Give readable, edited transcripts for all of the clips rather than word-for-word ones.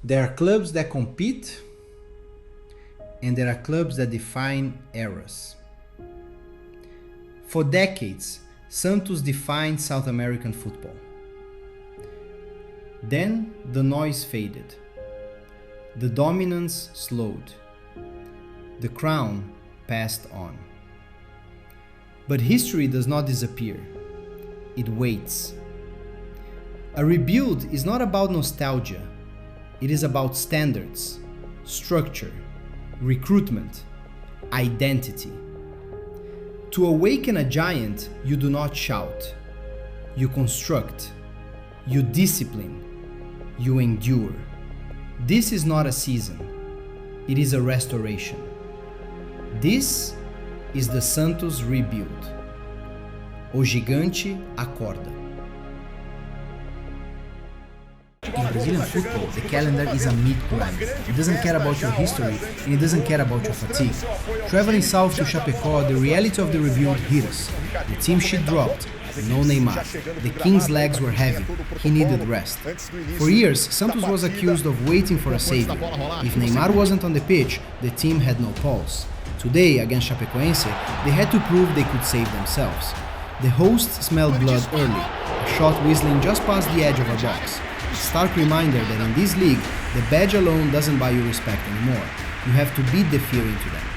There are clubs that compete, and there are clubs that define eras. For decades, Santos defined South American football. Then the noise faded. The dominance slowed. The crown passed on. But history does not disappear. It waits. A rebuild is not about nostalgia. It is about standards, structure, recruitment, identity. To awaken a giant, you do not shout. You construct. You discipline. You endure. This is not a season. It is a restoration. This is the Santos rebuild. O gigante acorda. In Brazilian football, the calendar is a meat grind. It doesn't care about your history and it doesn't care about your fatigue. Traveling south to Chapecó, the reality of the rebuild hit us. The team sheet dropped. No Neymar. The king's legs were heavy. He needed rest. For years, Santos was accused of waiting for a savior. If Neymar wasn't on the pitch, the team had no pulse. Today, against Chapecoense, they had to prove they could save themselves. The hosts smelled blood early, a shot whistling just past the edge of a box. A stark reminder that in this league, the badge alone doesn't buy you respect anymore. You have to beat the fear into them.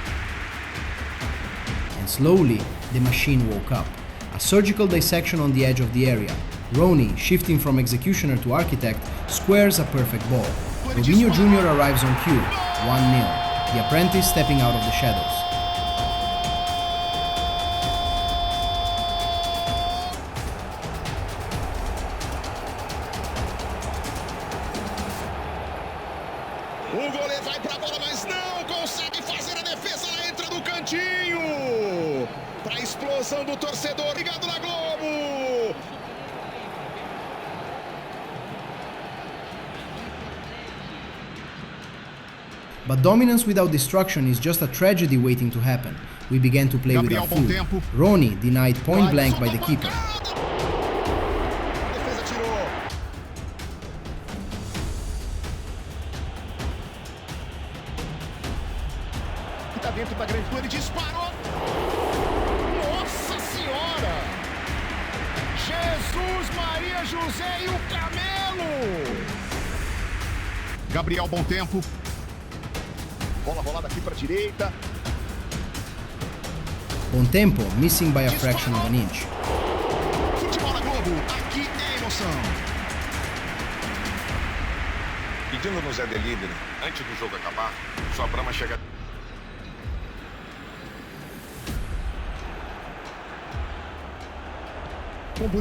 And slowly, the machine woke up. A surgical dissection on the edge of the area. Rony, shifting from executioner to architect, squares a perfect ball. Neymar Jr arrives on cue, 1-0. The apprentice stepping out of the shadows. O goleiro vai pra bola, mas não consegue fazer a defesa. Ela entra no cantinho. Pra explosão do torcedor. Ligado na Globo. But dominance without destruction is just a tragedy waiting to happen. We began to play with our food. Rony denied point blank by the keeper. Defesa tirou. Tá dentro da grande área, ele disparou. Nossa Senhora! Jesus, Maria, José e o Camelo! Gabriel, bom tempo. Bola rolada aqui para a direita. Bom tempo, missing by a fraction of an inch. Futebol na Globo, aqui é emoção. Pedindo no Zé Delivery, antes do jogo acabar, sua Brahma chega...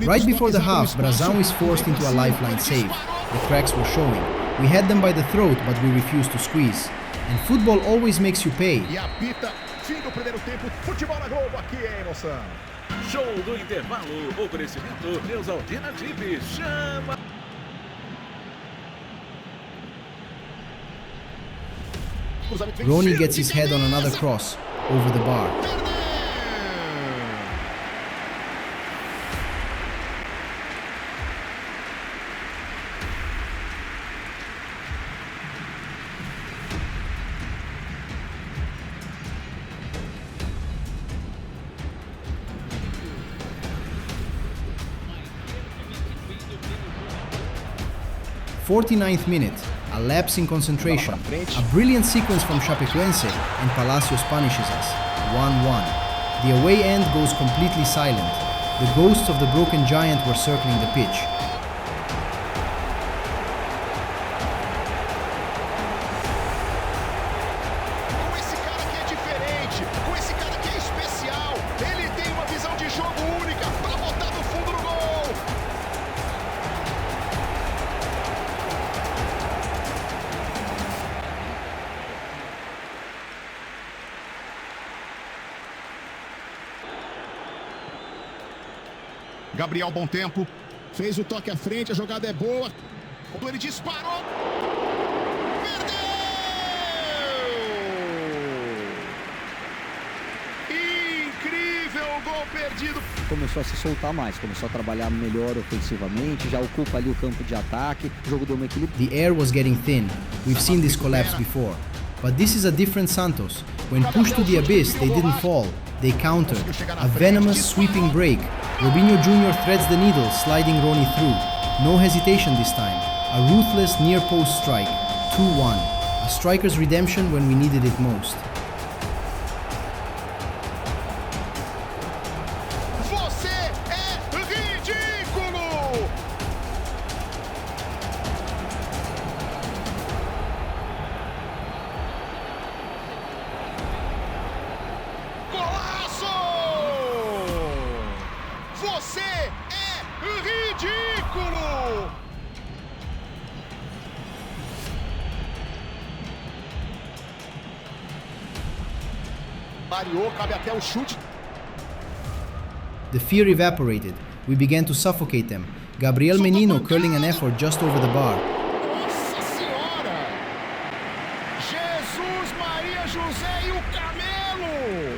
Right before the half, Brazão is forced into a lifeline save. The cracks were showing. We had them by the throat, but we refused to squeeze. And football always makes you pay. E apita, fim do primeiro tempo, futebol na Globo, aqui é emoção. Show do intervalo, oferecimento Neusaldina Jeep, chama! Rony gets his head on another cross, over the bar. 49th minute, a lapse in concentration, a brilliant sequence from Chapecoense, and Palacios punishes us, 1-1. The away end goes completely silent. The ghosts of the broken giant were circling the pitch. Com esse cara que é diferente, com esse cara que é especial, ele tem uma visão de jogo única para botar no fundo do gol. Gabriel, bom tempo. Fez o toque à frente, a jogada é boa. Ele disparou. Perdeu! Incrível gol perdido. Começou a se soltar mais, começou a trabalhar melhor ofensivamente, já ocupa ali o campo de ataque. O jogo deu um equilíbrio. The air was getting thin. We've seen this collapse before. But this is a different Santos. When pushed to the abyss, they didn't fall. They countered. A venomous, sweeping break. Neymar Jr threads the needle, sliding Rony through. No hesitation this time. A ruthless near-post strike. 2-1. A striker's redemption when we needed it most. Você é ridículo! Golaço! Você é ridículo! Variou, cabe até o chute. The fear evaporated. We began to suffocate them. Gabriel Menino curling an effort just over the bar. Nossa Senhora! Jesus, Maria, José e o Camelo!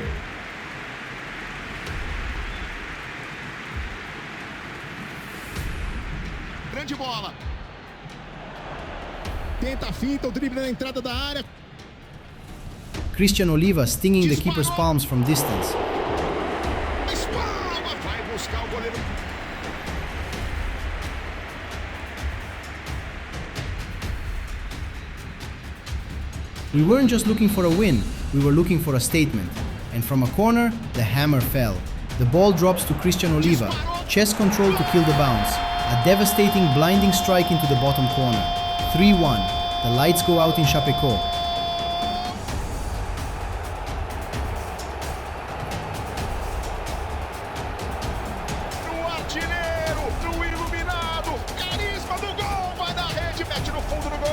Grande bola. Tenta a finta, o drible na entrada da área. Christian Oliva stinging the keeper's palms from distance. Espalma, vai buscar o goleiro. We weren't just looking for a win, we were looking for a statement. And from a corner, the hammer fell. The ball drops to Christian Oliva, chest control to kill the bounce. A devastating, blinding strike into the bottom corner. 3-1. The lights go out in Chapecoense. No artilheiro, no iluminado, carisma do gol, vai na rede, mete no fundo do gol.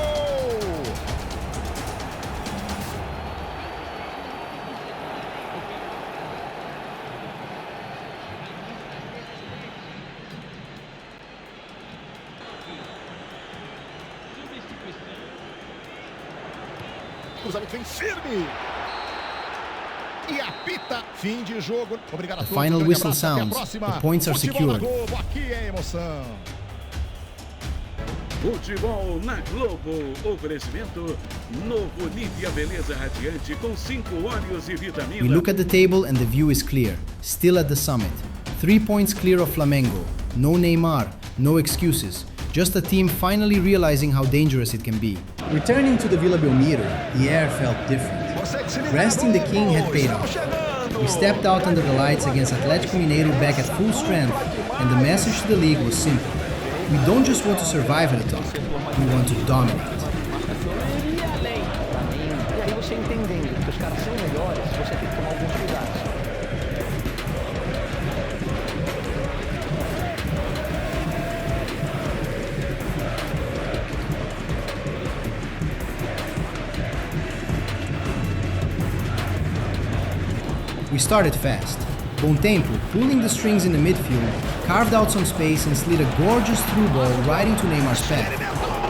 Cruzamento vem firme. E apita, fim de jogo. Obrigado a The todos. final Grande whistle abraço, até a sounds. próxima. The points are Futebol na secured. Globo, aqui é emoção. Futebol na Globo. Oferecimento novo Nivea Beleza Radiante com 5 óleos e vitamina. We look at the table and the view is clear. Still at the summit. 3 points clear of Flamengo. No Neymar, no excuses. Just a team finally realizing how dangerous it can be. Returning to the Vila Belmiro, the air felt different. Resting the king had paid off. We stepped out under the lights against Atlético Mineiro back at full strength, and the message to the league was simple. We don't just want to survive at the top, we want to dominate. E aí você entendendo que os caras são melhores, você tem que tomar alguns cuidados. We started fast. Bontempo, pulling the strings in the midfield, carved out some space and slid a gorgeous through ball right into Neymar's path.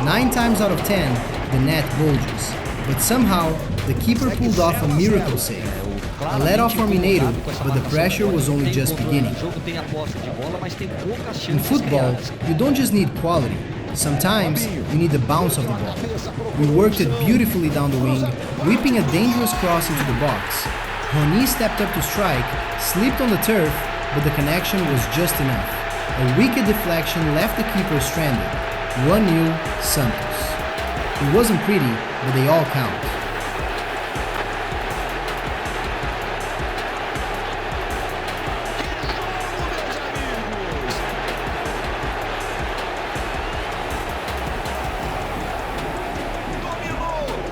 9 times out of 10, the net bulges. But somehow, the keeper pulled off a miracle save. A let-off for Mineiro, but the pressure was only just beginning. In football, you don't just need quality. Sometimes, you need the bounce of the ball. We worked it beautifully down the wing, whipping a dangerous cross into the box. Rony stepped up to strike, slipped on the turf, but the connection was just enough. A wicked deflection left the keeper stranded. 1-0 Santos. It wasn't pretty, but they all count.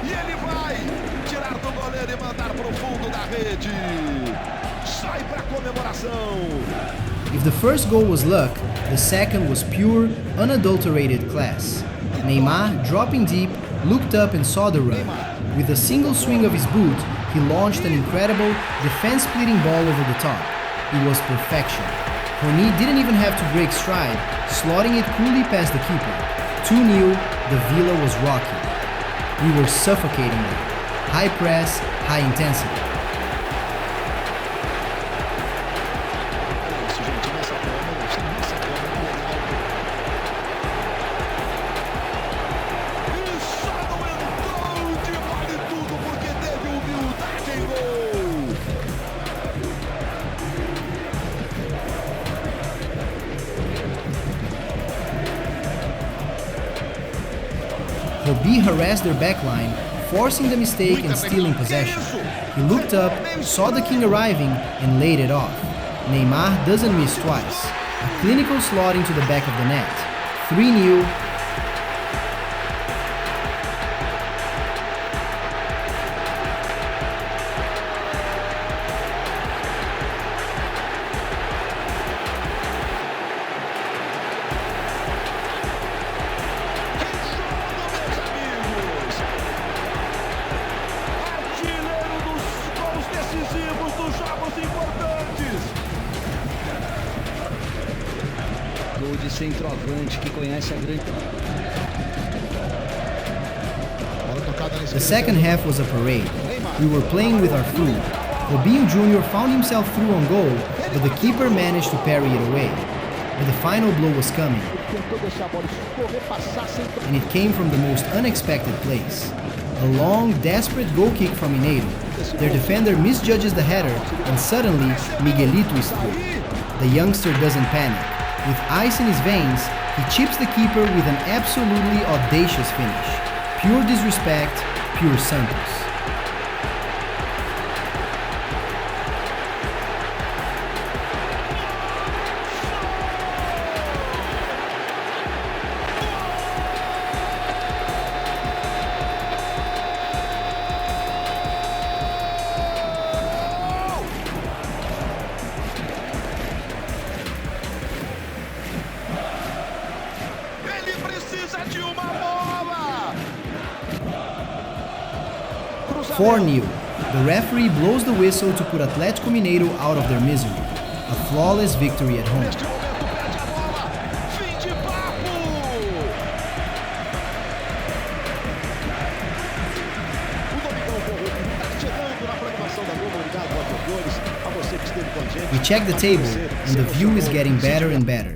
E ele vai tirar do goleiro e mandar pro fundo da rede. Sai pra comemoração. If the first goal was luck, the second was pure, unadulterated class. Neymar, dropping deep, looked up and saw the run. With a single swing of his boot, he launched an incredible, defense-splitting ball over the top. It was perfection. Rony didn't even have to break stride, slotting it coolly past the keeper. 2-0, the Villa was rocking. We were suffocating them. High press, high intensity. B harassed their backline, forcing the mistake and stealing possession. He looked up, saw the king arriving, and laid it off. Neymar doesn't miss twice. A clinical slot into the back of the net. 3-0. Gol de centroavante que conhece a grande... The second half was a parade. We were playing with our food. Neymar Jr found himself through on goal, but the keeper managed to parry it away. But the final blow was coming, and it came from the most unexpected place. A long, desperate goal kick from Mineiro. Their defender misjudges the header, and suddenly Miguelito is through. The youngster doesn't panic. With ice in his veins, he chips the keeper with an absolutely audacious finish. Pure disrespect, pure Santos. Ele precisa de uma bola! 4-0. The referee blows the whistle to put Atlético Mineiro out of their misery. A flawless victory at home. Neste momento perde a bola! Fim de papo! O Domingão Correio está chegando na programação da Globo. Obrigado, apoiadores, a você que esteve com a gente. We check the table, and the view is getting better and better.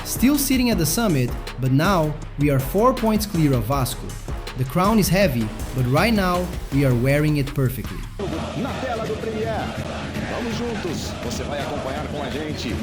Still sitting at the summit, but now we are 4 points clear of Vasco. The crown is heavy, but right now we are wearing it perfectly. Na tela do Premier. Vamos juntos, você vai acompanhar com a gente.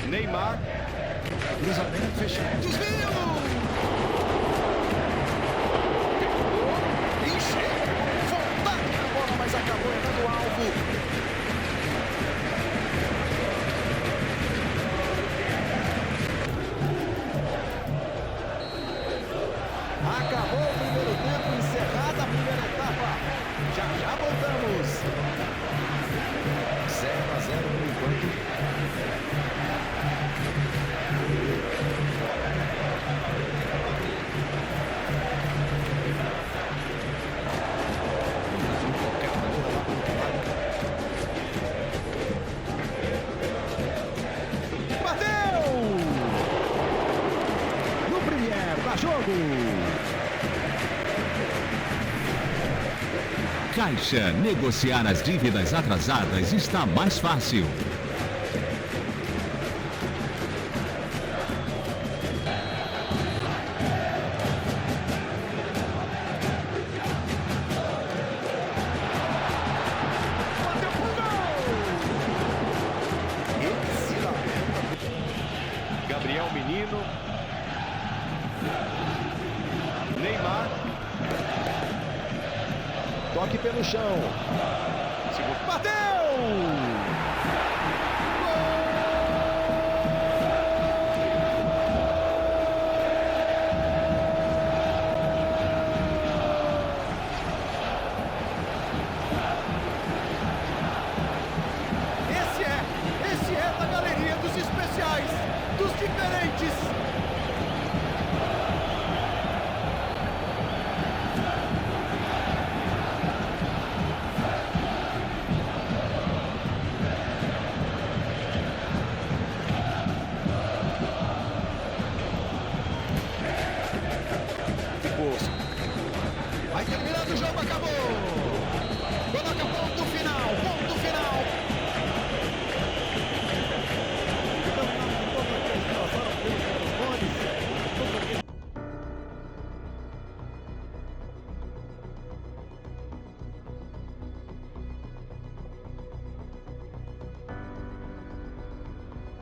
Neymar. Cruzamento fechado. Desvio! E chega. Vontade na bola, mas acabou errando o alvo. Acabou o primeiro tempo, encerrada a primeira etapa. Já voltamos. 0-0 por enquanto. Jogo. Caixa, negociar as dívidas atrasadas está mais fácil. Gabriel Menino. Neymar. Toque pelo chão.